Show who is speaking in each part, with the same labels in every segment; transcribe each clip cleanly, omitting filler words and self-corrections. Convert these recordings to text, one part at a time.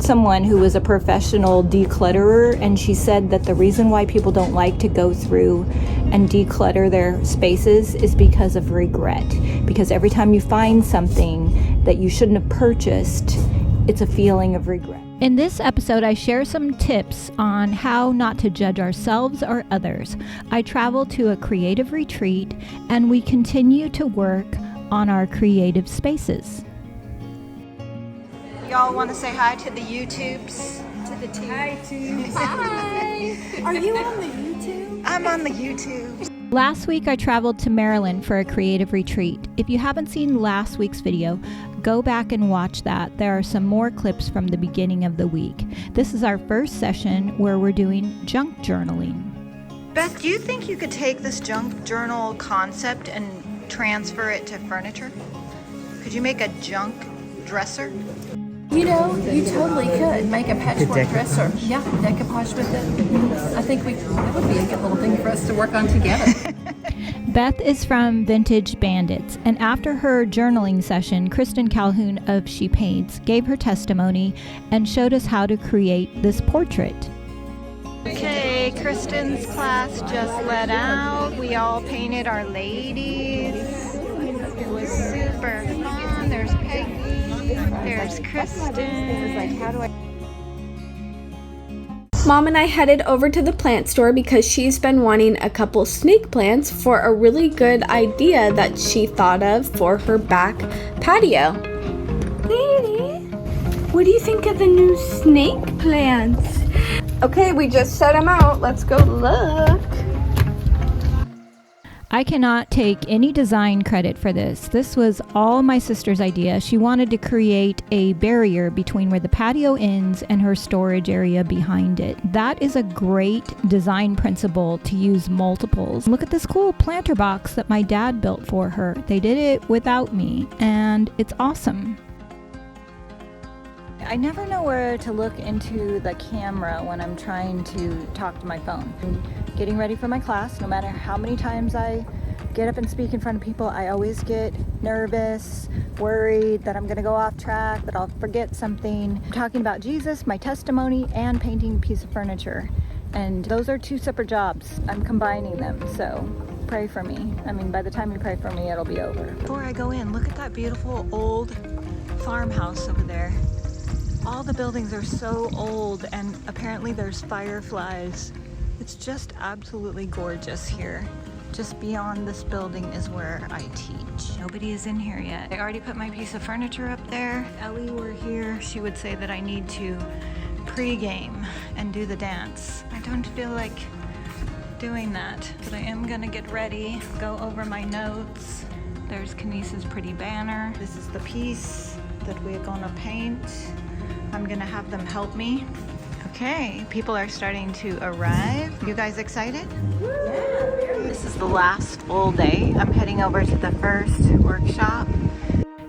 Speaker 1: heard someone who was a professional declutterer, and she said that the reason why people don't like to go through and declutter their spaces is because of regret. Because every time you find something that you shouldn't have purchased, it's a feeling of regret.
Speaker 2: In this episode, I share some tips on how not to judge ourselves or others. I traveled to a creative retreat, and we continue to work on our creative spaces.
Speaker 1: Y'all want to say hi to the YouTubes?
Speaker 3: To the tubes. Hi, tubes. Hi. Are you on the YouTube?
Speaker 1: I'm on the YouTube.
Speaker 2: Last week, I traveled to Maryland for a creative retreat. If you haven't seen last week's video, go back and watch that. There are some more clips from the beginning of the week. This is our first session where we're doing junk journaling.
Speaker 1: Beth, do you think you could take this junk journal concept and transfer it to furniture? Could you make a junk dresser?
Speaker 3: You know, you totally could make a patchwork dresser. Yeah, decoupage with it. I think that would be a good little thing for us to work on together.
Speaker 2: Beth is from Vintage Bandits, and after her journaling session, Kristen Calhoun of She Paints gave her testimony and showed us how to create this portrait.
Speaker 1: Okay, Kristen's class just let out. We all painted our ladies. It was super fun. There's Peggy. There's Kristen.
Speaker 4: Mom and I headed over to the plant store because she's been wanting a couple snake plants for a really good idea that she thought of for her back patio. Lady, what do you think of the new snake plants? Okay, we just set them out. Let's go look.
Speaker 2: I cannot take any design credit for this. This was all my sister's idea. She wanted to create a barrier between where the patio ends and her storage area behind it. That is a great design principle, to use multiples. Look at this cool planter box that my dad built for her. They did it without me, and it's awesome.
Speaker 1: I never know where to look into the camera when I'm trying to talk to my phone. I'm getting ready for my class. No matter how many times I get up and speak in front of people, I always get nervous, worried that I'm going to go off track, that I'll forget something. I'm talking about Jesus, my testimony, and painting a piece of furniture. And those are two separate jobs. I'm combining them, so pray for me. I mean, by the time you pray for me, it'll be over. Before I go in, look at that beautiful old farmhouse over there. All the buildings are so old, and apparently there's fireflies. It's just absolutely gorgeous here. Just beyond this building is where I teach. Nobody is in here yet. I already put my piece of furniture up there. If Ellie were here, she would say that I need to pre-game and do the dance. I don't feel like doing that, but I am gonna get ready, go over my notes. There's Kanice's pretty banner. This is the piece that we're gonna paint. I'm gonna have them help me. Okay, people are starting to arrive. You guys excited? Yeah. This is the last full day. I'm heading over to the first workshop.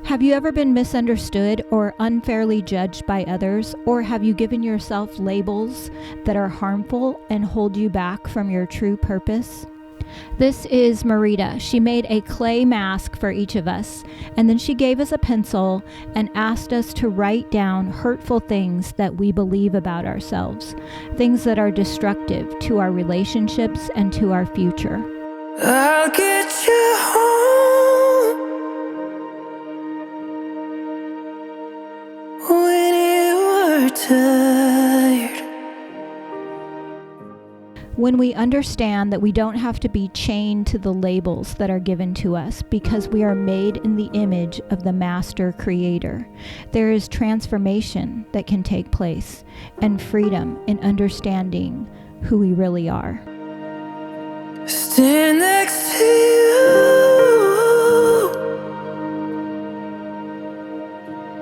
Speaker 2: Have you ever been misunderstood or unfairly judged by others? Or have you given yourself labels that are harmful and hold you back from your true purpose? This is Marita. She made a clay mask for each of us, and then she gave us a pencil and asked us to write down hurtful things that we believe about ourselves, things that are destructive to our relationships and to our future.
Speaker 5: I'll get you home when you are tired.
Speaker 2: When we understand that we don't have to be chained to the labels that are given to us because we are made in the image of the Master Creator, there is transformation that can take place and freedom in understanding who we really are.
Speaker 5: Stand next to you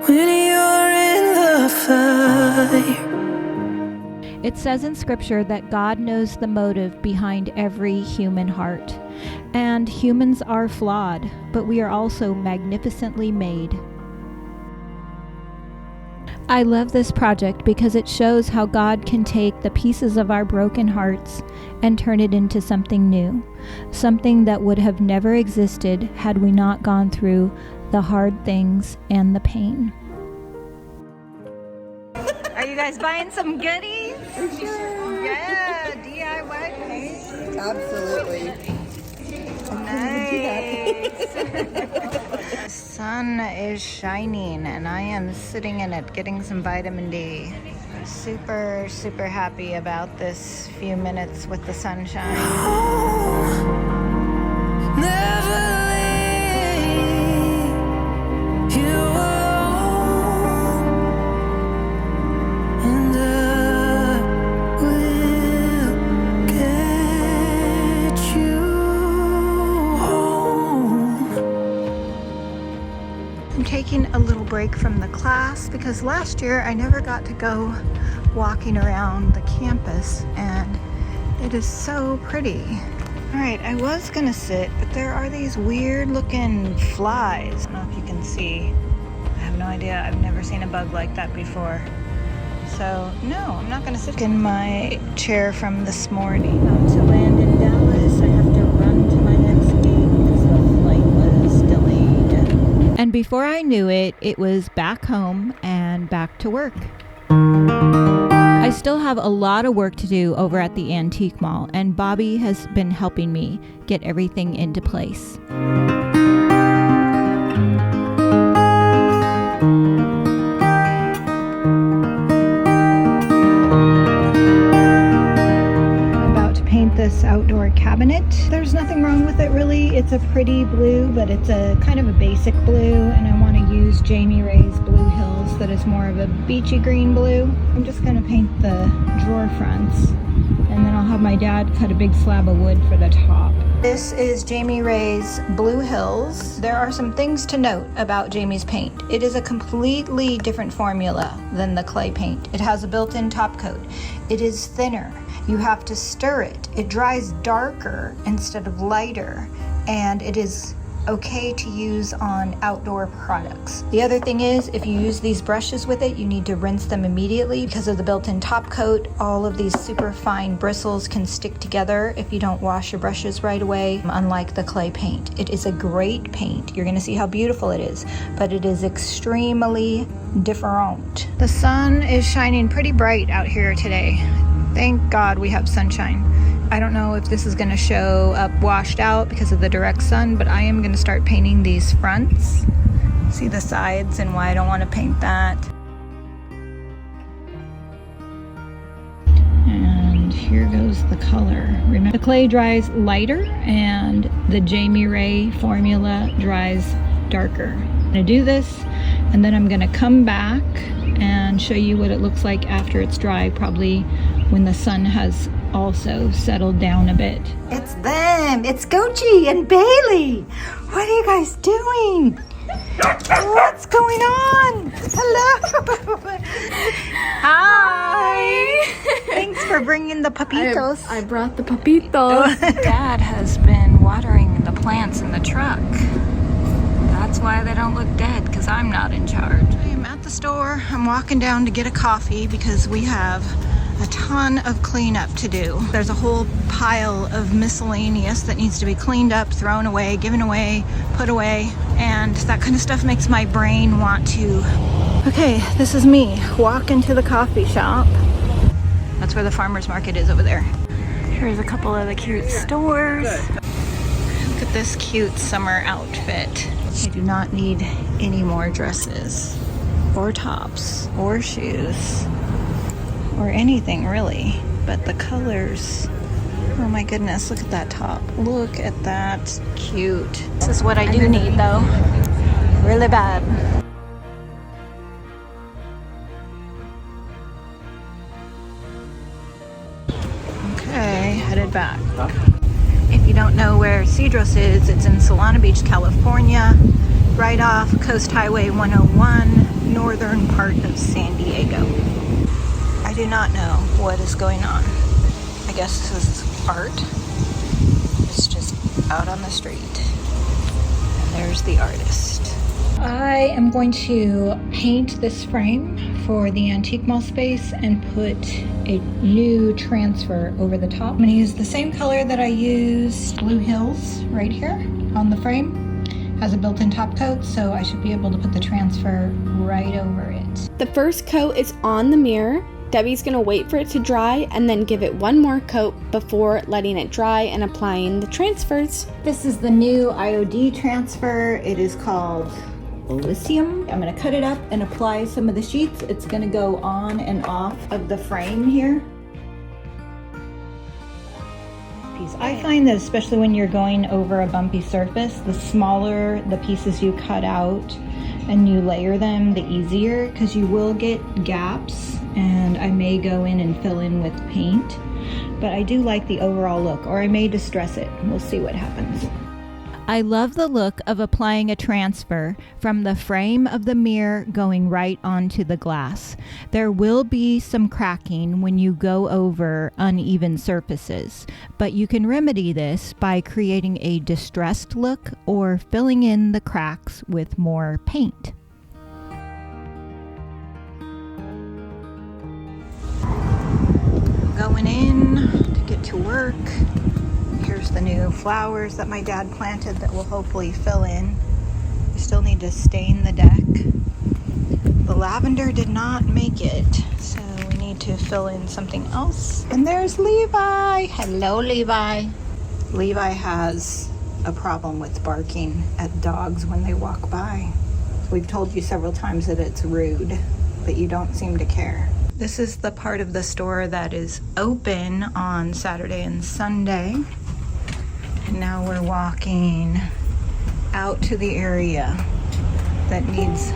Speaker 5: when you're in the fire.
Speaker 2: It says in Scripture that God knows the motive behind every human heart. And humans are flawed, but we are also magnificently made. I love this project because it shows how God can take the pieces of our broken hearts and turn it into something new, something that would have never existed had we not gone through the hard things and the pain.
Speaker 1: Are you guys buying some goodies? Yeah, DIY paint.
Speaker 6: Absolutely.
Speaker 1: Nice. The sun is shining and I am sitting in it getting some vitamin D. Super, super happy about this few minutes with the sunshine.
Speaker 5: Never leave you alone, and I will get you home.
Speaker 1: I'm taking a little break from the class because last year I never got to go walking around the campus and it is so pretty. All right, I was gonna sit, but there are these weird looking flies. I don't know if you can see. I have no idea. I've never seen a bug like that before. So no, I'm not gonna sit in my chair from this morning. To land in Dallas, I have to run to my next gate because the flight was delayed.
Speaker 2: And before I knew it, it was back home and back to work. I still have a lot of work to do over at the antique mall, and Bobby has been helping me get everything into place.
Speaker 1: About to paint this outdoor cabinet. There's nothing wrong with it really. It's a pretty blue, but it's a kind of a basic blue, and I want to use Jamie Ray's Blue Hills that is more of a beachy green blue. I'm just going to paint the drawer fronts, and then I'll have my dad cut a big slab of wood for the top. This is Jamie Ray's Blue Hills. There are some things to note about Jamie's paint. It is a completely different formula than the clay paint. It has a built-in top coat. It is thinner. You have to stir it. It dries darker instead of lighter, and it is okay to use on outdoor products. The other thing is, if you use these brushes with it, you need to rinse them immediately because of the built-in top coat. All of these super fine bristles can stick together if you don't wash your brushes right away, unlike the clay paint. It is a great paint. You're gonna see how beautiful it is, but it is extremely different. The sun is shining pretty bright out here today. Thank God we have sunshine. I don't know if this is going to show up washed out because of the direct sun, but I am going to start painting these fronts. See the sides and why I don't want to paint that. And here goes the color. Remember, the clay dries lighter and the Jamie Ray formula dries darker. I'm going to do this and then I'm going to come back and show you what it looks like after it's dry, probably when the sun has also settled down a bit. It's them! It's Gochi and Bailey! What are you guys doing? What's going on? Hello! Hi! Thanks for bringing the papitos.
Speaker 4: I brought the papitos.
Speaker 1: Dad has been watering the plants in the truck. That's why they don't look dead, because I'm not in charge. I am at the store. I'm walking down to get a coffee because we have a ton of cleanup to do. There's a whole pile of miscellaneous that needs to be cleaned up, thrown away, given away, put away, and that kind of stuff makes my brain want to... Okay, this is me walking to the coffee shop. That's where the farmer's market is over there. Here's a couple of the cute stores. Look at this cute summer outfit. I do not need any more dresses or tops or shoes or anything really, but the colors, oh my goodness, look at that top. Look at that, cute. This is what I do need though, really bad. Okay, headed back. If you don't know where Cedros is, it's in Solana Beach, California, right off Coast Highway 101, northern part of San Diego. I do not know what is going on. I guess this is art. It's just out on the street. And there's the artist. I am going to paint this frame for the antique mall space and put a new transfer over the top. I'm going to use the same color that I used Blue Hills right here on the frame. Has a built-in top coat, so I should be able to put the transfer right over it.
Speaker 4: The first coat is on the mirror. Debbie's gonna wait for it to dry and then give it one more coat before letting it dry and applying the transfers.
Speaker 1: This is the new IOD transfer. It is called Elysium. I'm gonna cut it up and apply some of the sheets. It's gonna go on and off of the frame here. I find that especially when you're going over a bumpy surface, the smaller the pieces you cut out and you layer them, the easier, because you will get gaps, and I may go in and fill in with paint, but I do like the overall look, or I may distress it. We'll see what happens.
Speaker 2: I love the look of applying a transfer from the frame of the mirror going right onto the glass. There will be some cracking when you go over uneven surfaces, but you can remedy this by creating a distressed look or filling in the cracks with more paint.
Speaker 1: Going in to get to work. Here's the new flowers that my dad planted that will hopefully fill in. We still need to stain the deck. The lavender did not make it, so we need to fill in something else. And there's Levi. Hello, Levi. Levi has a problem with barking at dogs when they walk by. We've told you several times that it's rude, but you don't seem to care. This is the part of the store that is open on Saturday and Sunday. And now we're walking out to the area that needs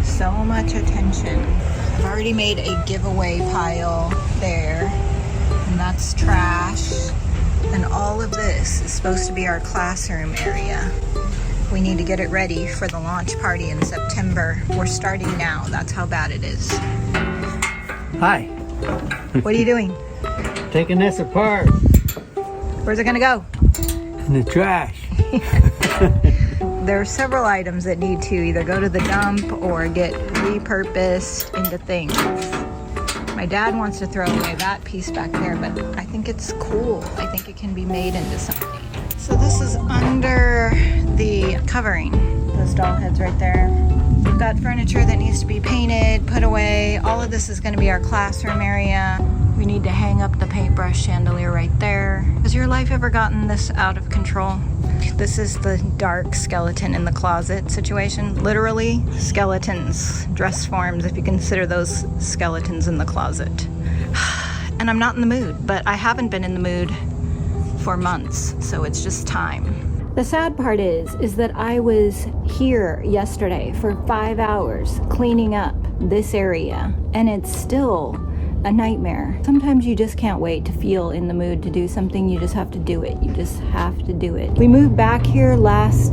Speaker 1: so much attention. I've already made a giveaway pile there, and that's trash. And all of this is supposed to be our classroom area. We need to get it ready for the launch party in September. We're starting now. That's how bad it is.
Speaker 6: Hi.
Speaker 1: What are you doing?
Speaker 6: Taking this apart
Speaker 1: Where's it gonna go?
Speaker 6: in the trash.
Speaker 1: There are several items that need to either go to the dump or get repurposed into things. My dad wants to throw away that piece back there, but I think it's cool. I think it can be made into something. So this is under the covering. Those doll heads right there. We've got furniture that needs to be painted, put away. All of this is going to be our classroom area. We need to hang up the paintbrush chandelier right there. Has your life ever gotten this out of control? This is the dark skeleton in the closet situation. Literally skeletons, dress forms, if you consider those skeletons in the closet. And I'm not in the mood, but I haven't been in the mood for months, so it's just time.
Speaker 2: The sad part is that I was here yesterday for 5 hours cleaning up this area, and it's still a nightmare. Sometimes you just can't wait to feel in the mood to do something. You just have to do it. You just have to do it. We moved back here last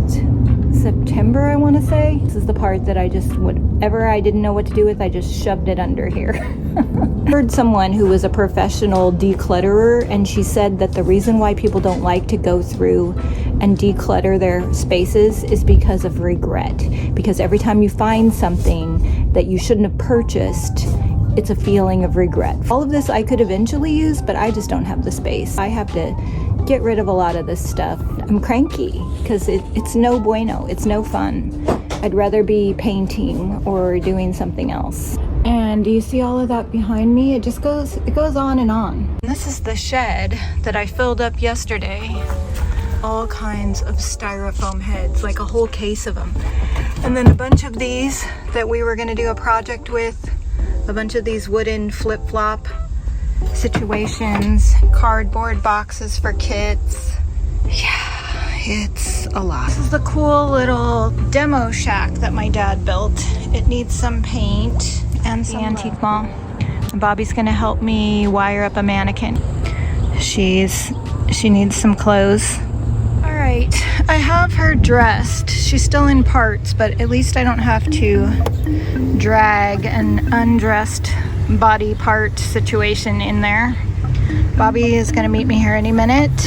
Speaker 2: September, I want to say. This is the part that I just, whatever I didn't know what to do with, I just shoved it under here. I heard someone who was a professional declutterer, and she said that the reason why people don't like to go through and declutter their spaces is because of regret. Because every time you find something that you shouldn't have purchased, it's a feeling of regret. All of this I could eventually use, but I just don't have the space. I have to get rid of a lot of this stuff. I'm cranky because it's no bueno. It's no fun. I'd rather be painting or doing something else. And do you see all of that behind me? It goes on and on.
Speaker 1: This is the shed that I filled up yesterday. All kinds of styrofoam heads, like a whole case of them. And then a bunch of these that we were gonna do a project with. A bunch of these wooden flip-flop situations, cardboard boxes for kits. Yeah, it's a lot. This is the cool little demo shack that my dad built. It needs some paint and some antique mall. And Bobby's gonna help me wire up a mannequin. She needs some clothes. All right, I have her dressed. She's still in parts, but at least I don't have to drag an undressed body part situation in there. Bobby is gonna meet me here any minute,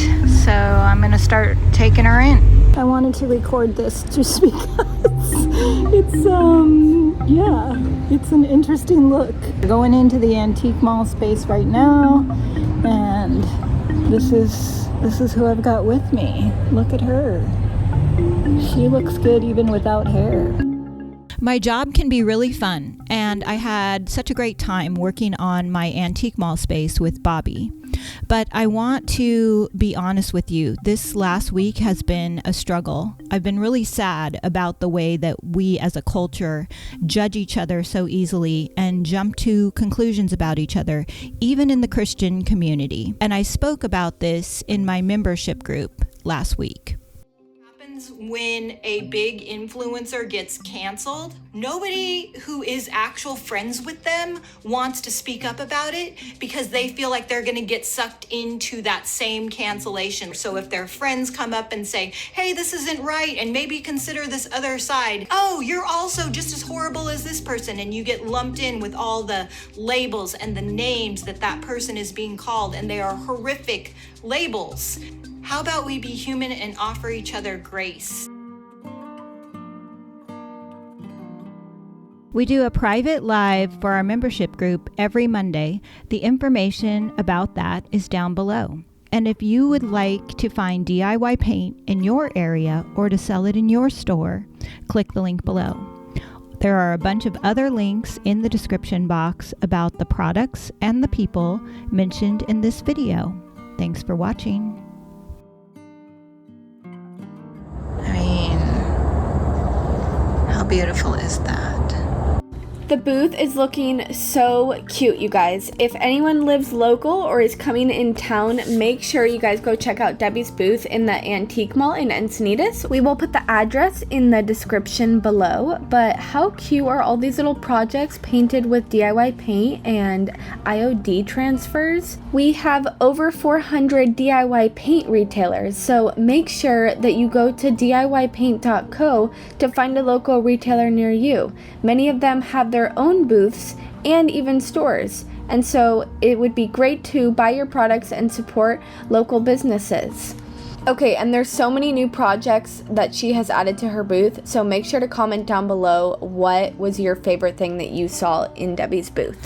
Speaker 1: so I'm gonna start taking her in. I wanted to record this just because it's an interesting look. We're going into the antique mall space right now, and this is who I've got with me. Look at her. She looks good even without hair.
Speaker 2: My job can be really fun, and I had such a great time working on my antique mall space with Bobby. But I want to be honest with you. This last week has been a struggle. I've been really sad about the way that we as a culture judge each other so easily and jump to conclusions about each other, even in the Christian community. And I spoke about this in my membership group last week.
Speaker 1: When a big influencer gets canceled, nobody who is actual friends with them wants to speak up about it because they feel like they're going to get sucked into that same cancellation. So if their friends come up and say, hey, this isn't right, and maybe consider this other side, oh, you're also just as horrible as this person, and you get lumped in with all the labels and the names that person is being called, and they are horrific labels. How about we be human and offer each other grace?
Speaker 2: We do a private live for our membership group every Monday. The information about that is down below. And if you would like to find DIY paint in your area or to sell it in your store, click the link below. There are a bunch of other links in the description box about the products and the people mentioned in this video. Thanks for watching.
Speaker 1: I mean, how beautiful is that?
Speaker 4: The booth is looking so cute, you guys. If anyone lives local or is coming in town, make sure you guys go check out Debbie's booth in the Antique Mall in Encinitas. We will put the address in the description below, but how cute are all these little projects painted with DIY paint and IOD transfers? We have over 400 DIY paint retailers, so make sure that you go to DIYpaint.co to find a local retailer near you. Many of them have their own booths and even stores, and so it would be great to buy your products and support local businesses. Okay, and there's so many new projects that she has added to her booth, so make sure to comment down below what was your favorite thing that you saw in Debbie's booth.